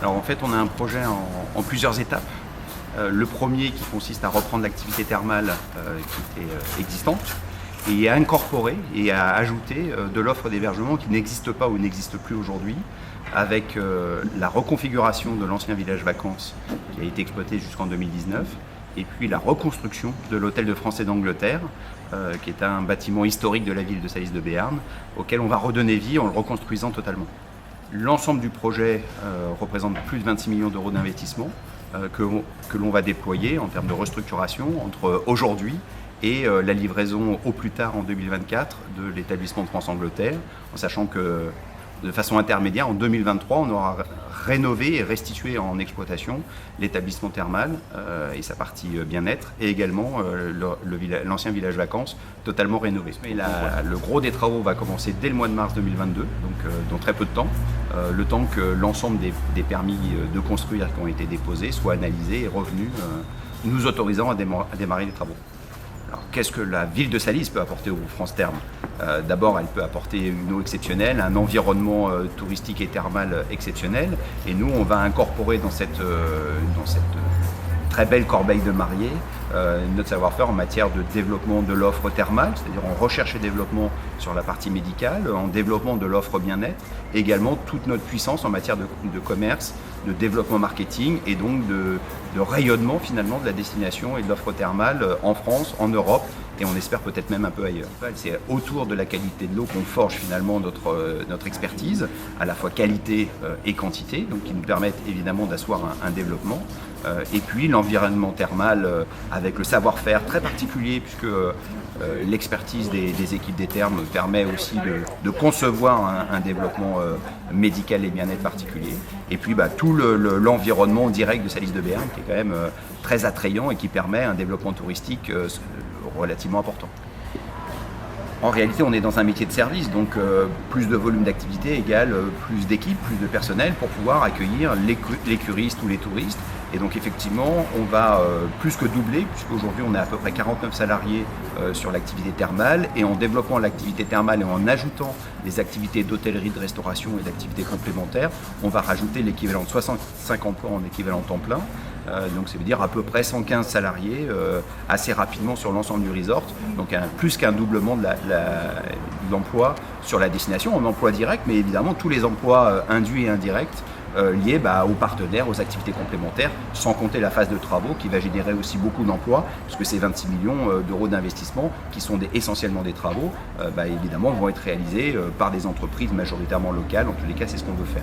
Alors en fait, on a un projet en plusieurs étapes. Le premier qui consiste à reprendre l'activité thermale qui était existante et à incorporer et à ajouter de l'offre d'hébergement qui n'existe pas ou n'existe plus aujourd'hui, avec la reconfiguration de l'ancien village vacances qui a été exploité jusqu'en 2019, et puis la reconstruction de l'hôtel de France et d'Angleterre, qui est un bâtiment historique de la ville de Salis de Béarn, auquel on va redonner vie en le reconstruisant totalement. L'ensemble du projet représente plus de 26 millions d'euros d'investissement que l'on va déployer en termes de restructuration entre aujourd'hui et la livraison au plus tard en 2024 de l'établissement de France-Angleterre, en sachant que de façon intermédiaire, en 2023, on aura rénové et restitué en exploitation l'établissement thermal et sa partie bien-être, et également l'ancien village vacances totalement rénové. Mais le gros des travaux va commencer dès le mois de mars 2022, donc dans très peu de temps, le temps que l'ensemble des permis de construire qui ont été déposés soient analysés et revenus, nous autorisant à démarrer les travaux. Alors, qu'est-ce que la ville de Salis peut apporter au groupe France Thermes ? D'abord, elle peut apporter une eau exceptionnelle, un environnement touristique et thermal exceptionnel. Et nous, on va incorporer dans cette très belle corbeille de mariée notre savoir-faire en matière de développement de l'offre thermale, c'est-à-dire en recherche et développement sur la partie médicale, en développement de l'offre bien-être, et également toute notre puissance en matière de commerce, de développement marketing et donc de rayonnement finalement de la destination et de l'offre thermale en France, en Europe et on espère peut-être même un peu ailleurs. C'est autour de la qualité de l'eau qu'on forge finalement notre expertise, à la fois qualité et quantité, donc qui nous permettent évidemment d'asseoir un développement. Et puis l'environnement thermal avec le savoir-faire très particulier puisque l'expertise des équipes des thermes permet aussi de concevoir un développement médical et bien-être particulier. Et puis tout l'environnement direct de Salis de Béarn qui est quand même très attrayant et qui permet un développement touristique relativement important. En réalité, on est dans un métier de service, donc plus de volume d'activité égale plus d'équipes, plus de personnel pour pouvoir accueillir les curistes ou les touristes. Et donc effectivement, on va plus que doubler, puisqu'aujourd'hui on est à peu près 49 salariés sur l'activité thermale. Et en développant l'activité thermale et en ajoutant des activités d'hôtellerie, de restauration et d'activités complémentaires, on va rajouter l'équivalent de 65 emplois en équivalent temps plein. Donc ça veut dire à peu près 115 salariés assez rapidement sur l'ensemble du resort, donc plus qu'un doublement de l'emploi sur la destination, en emploi direct, mais évidemment tous les emplois induits et indirects liés aux partenaires, aux activités complémentaires, sans compter la phase de travaux qui va générer aussi beaucoup d'emplois, puisque ces 26 millions d'euros d'investissement, qui sont essentiellement des travaux, évidemment vont être réalisés par des entreprises majoritairement locales. En tous les cas, c'est ce qu'on veut faire.